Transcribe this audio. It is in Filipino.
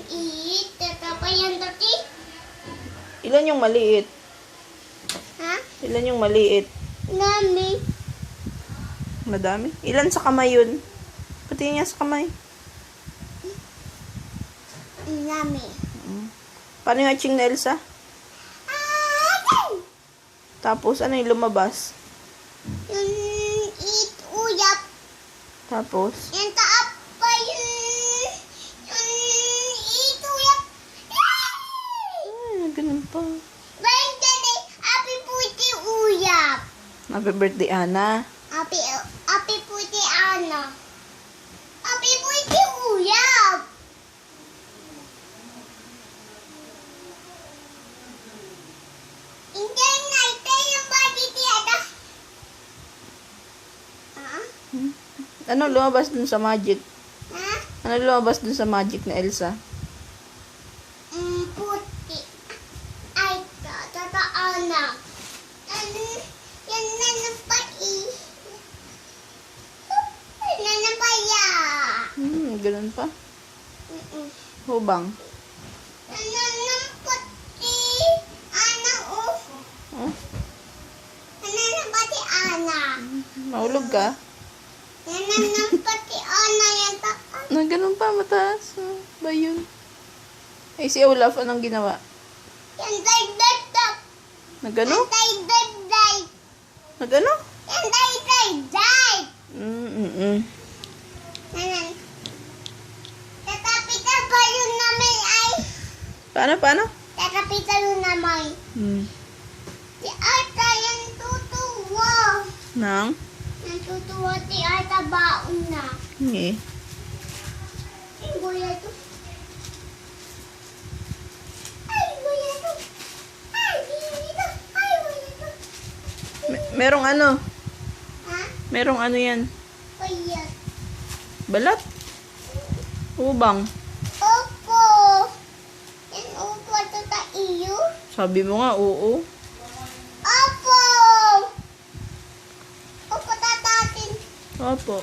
maliit. Tatapay yan dati. Ilan yung maliit? Ha? Ilan yung maliit? Nami. Madami. Ilan sa kamay yun? Pati niya sa kamay. Nami. Paano yung hatching na Elsa? Tapos, ano yung lumabas? Yung uyap. Tapos, Yung taap pa yung uyap. ganun pa. Birthday, happy puti uyap. Happy birthday, Ana. Happy puti ano. Happy puti uyap. Hindi natin yung body tiyata. Ano lumabas dun sa magic? Ha? Ano lumabas dun sa magic na Elsa? Puti. Ay, totoo na. Yan na napay. Na napaya. Ganun pa. Hubang. Ano ng puti? Ana, oh. Oh, Ano ng pati ana? mahulog ka? Yan ng pati ana yan taan. Na ganun pa, mataas. Ba yun? Eh, si Olaf, anong ginawa? Yan day. Nagano? Day. Nagano? Yan day. Mm-mm. Nanan. Tatapitan pa yun namin ay. Paano? Tatapitan yun namin. Si Arta yan tutuwa. Nang? Natutuwa si Arta baon na. Hindi. Ay, guya to. Ay, guya to. Ay, dito. Ay, guya to. Merong ano? Ha? Merong ano yan? Kuya. Balat? Hubang. Opo. Yan opo ito ta iyo. Sabi mo nga, oo. Opo. Opo tatatin. Opo.